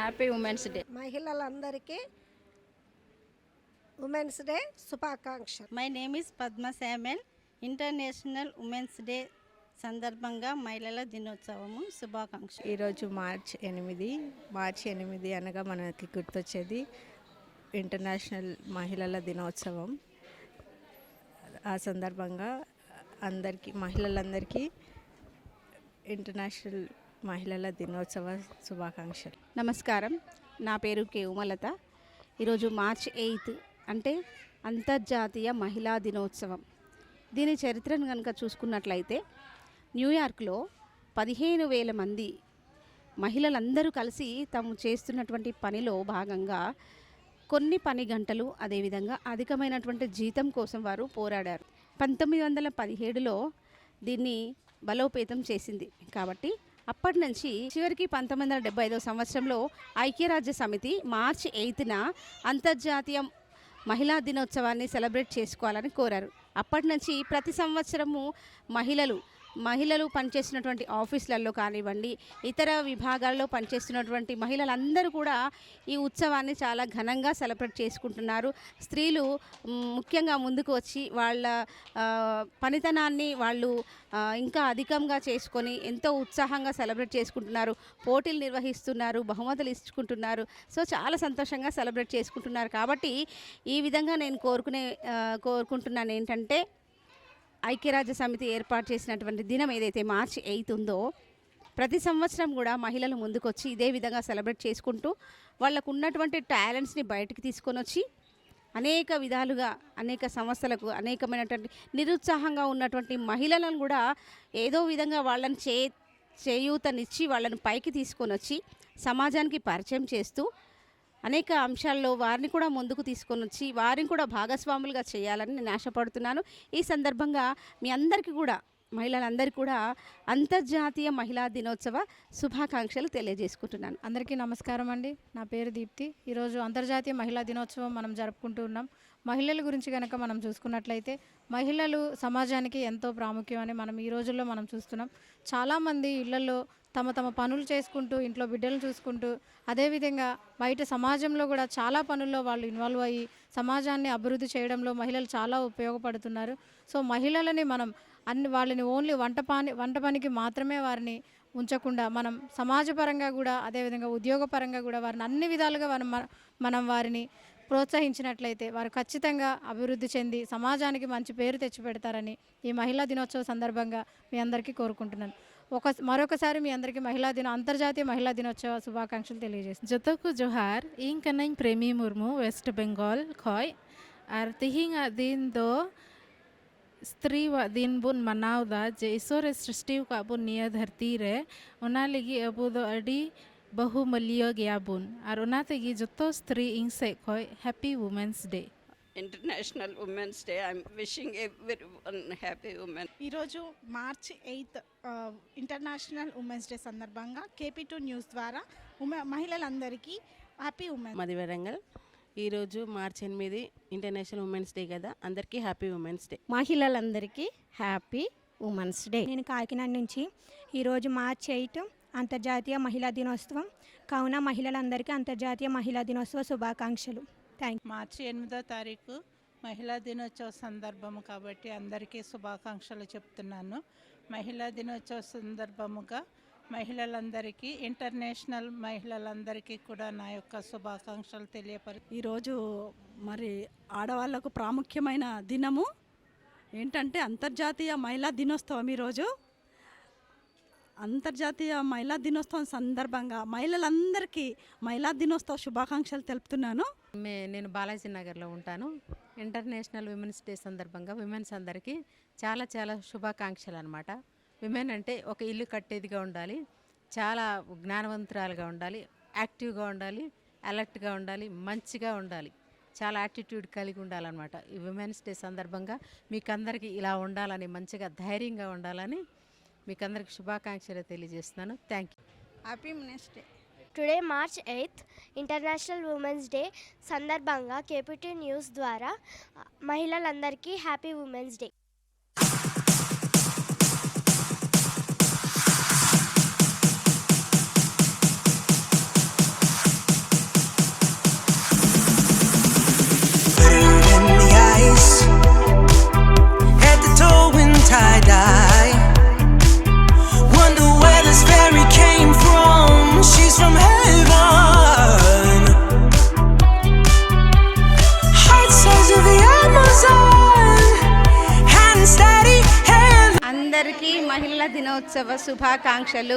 Happy women's day. మహిళలందరికీ women's day శుభాకాంక్షలు. My name is Padma Samuel. International women's day సందర్భంగా మహిళల దినోత్సవము శుభాకాంక్షలు. ఈరోజు మార్చి 8 అనగా మనకి గుర్తొచ్చేది ఇంటర్నేషనల్ మహిళల దినోత్సవం. ఆ సందర్భంగా మహిళలందరికీ ఇంటర్నేషనల్ మహిళల దినోత్సవ శుభాకాంక్షలు. నమస్కారం, నా పేరు కే ఉమలత. ఈరోజు మార్చి 8 అంటే అంతర్జాతీయ మహిళా దినోత్సవం. దీని చరిత్రను కనుక చూసుకున్నట్లయితే న్యూయార్క్లో 15,000 మంది మహిళలందరూ కలిసి తాము చేస్తున్నటువంటి పనిలో భాగంగా కొన్ని పని గంటలు, అదేవిధంగా అధికమైనటువంటి జీతం కోసం వారు పోరాడారు. 1917లో దీన్ని బలోపేతం చేసింది. కాబట్టి అప్పటి నుంచి చివరికి 1975వ సంవత్సరంలో ఐక్యరాజ్య సమితి మార్చి 8న అంతర్జాతీయ మహిళా దినోత్సవాన్ని సెలబ్రేట్ చేసుకోవాలని కోరారు. అప్పటి నుంచి ప్రతి సంవత్సరము మహిళలు పనిచేస్తున్నటువంటి ఆఫీసులలో కానివ్వండి, ఇతర విభాగాల్లో పనిచేస్తున్నటువంటి మహిళలందరూ కూడా ఈ ఉత్సవాన్ని చాలా ఘనంగా సెలబ్రేట్ చేసుకుంటున్నారు. స్త్రీలు ముఖ్యంగా ముందుకు వచ్చి వాళ్ళ పనితనాన్ని వాళ్ళు ఇంకా అధికంగా చేసుకొని ఎంతో ఉత్సాహంగా సెలబ్రేట్ చేసుకుంటున్నారు. పోటీలు నిర్వహిస్తున్నారు, బహుమతులు ఇచ్చుకుంటున్నారు. సో చాలా సంతోషంగా సెలబ్రేట్ చేసుకుంటున్నారు. కాబట్టి ఈ విధంగా నేను కోరుకుంటున్నాను ఏంటంటే, ఐక్యరాజ్య సమితి ఏర్పాటు చేసినటువంటి దినం ఏదైతే మార్చి 8 ఉందో, ప్రతి సంవత్సరం కూడా మహిళలు ముందుకొచ్చి ఇదే విధంగా సెలబ్రేట్ చేసుకుంటూ వాళ్ళకు ఉన్నటువంటి టాలెంట్స్ని బయటికి తీసుకొని వచ్చి అనేక విధాలుగా అనేక సమస్యలకు అనేకమైనటువంటి నిరుత్సాహంగా ఉన్నటువంటి మహిళలను కూడా ఏదో విధంగా వాళ్ళని చేయూతనిచ్చి వాళ్ళని పైకి తీసుకొని వచ్చి సమాజానికి పరిచయం చేస్తూ అనేక అంశాల్లో వారిని కూడా ముందుకు తీసుకొని వచ్చి వారిని కూడా భాగస్వాములుగా చేయాలని నేను ఆశపడుతున్నాను. ఈ సందర్భంగా మీ అందరికీ కూడా, మహిళలందరికీ కూడా అంతర్జాతీయ మహిళా దినోత్సవ శుభాకాంక్షలు తెలియజేసుకుంటున్నాను. అందరికీ నమస్కారం అండి. నా పేరు దీప్తి. ఈరోజు అంతర్జాతీయ మహిళా దినోత్సవం మనం జరుపుకుంటూ ఉన్నాం. మహిళల గురించి కనుక మనం చూసుకున్నట్లయితే మహిళలు సమాజానికి ఎంతో ప్రాముఖ్యం అని మనం ఈ రోజుల్లో మనం చూస్తున్నాం. చాలామంది ఇళ్లలో తమ పనులు చేసుకుంటూ, ఇంట్లో బిడ్డలు చూసుకుంటూ, అదేవిధంగా బయట సమాజంలో కూడా చాలా పనుల్లో వాళ్ళు ఇన్వాల్వ్ అయ్యి సమాజాన్ని అభివృద్ధి చేయడంలో మహిళలు చాలా ఉపయోగపడుతున్నారు. సో మహిళలని మనం వాళ్ళని ఓన్లీ వంట పనికి మాత్రమే వారిని ఉంచకుండా మనం సమాజపరంగా కూడా, అదేవిధంగా ఉద్యోగపరంగా కూడా వారిని అన్ని విధాలుగా మనం వారిని ప్రోత్సహించినట్లయితే వారు ఖచ్చితంగా అభివృద్ధి చెంది సమాజానికి మంచి పేరు తెచ్చిపెడతారని ఈ మహిళా దినోత్సవ సందర్భంగా మీ అందరికీ కోరుకుంటున్నాను. మరొకసారి మీ అందరికీ అంతర్జాతీయ మహిళా దినోత్సవ శుభాకాంక్షలు తెలియజేస్తాను. ᱡᱚᱛᱚ ᱡᱚᱦᱟᱨ, ᱤᱧ ᱠᱟᱹᱱᱟᱹᱧ ᱯᱨᱮᱢᱤ ᱢᱩᱨᱢᱩ, ᱳᱭᱮᱥᱴ ᱵᱮᱝᱜᱚᱞ ᱠᱷᱚᱡ᱾ ᱟᱨ ᱛᱮᱦᱮᱧᱟᱜ ᱫᱤᱱ ᱫᱚ ᱥᱛᱨᱤᱣᱟᱜ ᱫᱤᱱ ᱵᱚᱱ ᱢᱟᱱᱟᱣᱫᱟ ᱡᱮ ᱤᱥᱥᱚᱨᱮ ᱥᱨᱤᱥᱴᱤ ᱟᱠᱟᱫ ᱵᱚᱱ ᱱᱤᱭᱟᱹ ᱫᱷᱟᱹᱨᱛᱤ ᱨᱮ, ᱚᱱᱟ ᱞᱟᱹᱜᱤᱫ ᱟᱵᱚ ᱫᱚ ᱟᱹᱰᱤ ᱵᱟᱹᱦᱩᱢᱟᱹᱞᱤᱭᱟᱹ ᱜᱮᱭᱟᱵᱚᱱ᱾ ᱟᱨ ᱚᱱᱟ ᱛᱮᱜᱮ ᱡᱚᱛᱚ ᱥᱛᱨᱤ ᱤᱧ ᱥᱮᱫ ᱠᱷᱚᱡ happy women's day. International women's day. I'm wishing everyone happy women. ఈరోజు మార్చి 8 ఇంటర్నేషనల్ ఉమెన్స్ డే సందర్భంగా KP2 న్యూస్ ద్వారా మహిళలందరికీ హ్యాపీ ఉమెన్. మాది వరంగల్. ఈరోజు మార్చి 8 ఇంటర్నేషనల్ ఉమెన్స్ డే కదా, అందరికీ హ్యాపీ ఉమెన్స్ డే. మహిళలందరికీ హ్యాపీ ఉమెన్స్ డే. నేను కాకినాడ నుంచి. ఈరోజు మార్చి 8 అంతర్జాతీయ మహిళా దినోత్సవం కావున మహిళలందరికీ అంతర్జాతీయ మహిళా దినోత్సవ శుభాకాంక్షలు. మార్చి 8వ తారీఖు మహిళా దినోత్సవ సందర్భము కాబట్టి అందరికీ శుభాకాంక్షలు చెప్తున్నాను. మహిళా దినోత్సవ సందర్భముగా మహిళలందరికీ, ఇంటర్నేషనల్ మహిళలందరికీ కూడా నా యొక్క శుభాకాంక్షలు ఈరోజు మరి ఆడవాళ్లకు ప్రాముఖ్యమైన దినము ఏంటంటే అంతర్జాతీయ మహిళా దినోత్సవం. ఈరోజు అంతర్జాతీయ మహిళా దినోత్సవం సందర్భంగా మహిళలందరికీ మహిళా దినోత్సవ శుభాకాంక్షలు తెలుపుతున్నాను. నేను బాలాజీ నగర్లో ఉంటాను. ఇంటర్నేషనల్ విమెన్స్ డే సందర్భంగా విమెన్స్ అందరికీ చాలా చాలా శుభాకాంక్షలు అనమాట. విమెన్ అంటే ఒక ఇల్లు కట్టేదిగా ఉండాలి, చాలా జ్ఞానవంతురాలుగా ఉండాలి, యాక్టివ్గా ఉండాలి, అలర్ట్గా ఉండాలి, మంచిగా ఉండాలి, చాలా యాటిట్యూడ్ కలిగి ఉండాలన్నమాట. ఈ విమెన్స్ డే సందర్భంగా మీకు అందరికీ ఇలా ఉండాలని, మంచిగా ధైర్యంగా ఉండాలని మీకు అందరికి శుభాకాంక్షలు తెలియజేస్తున్నాను. Thank you. Happy women's day. Today March 8 international women's day సందర్భంగా KP2 న్యూస్ ద్వారా మహిళలందరికీ హ్యాపీ ఉమెన్స్ డే. అందరికీ మహిళల దినోత్సవ శుభాకాంక్షలు.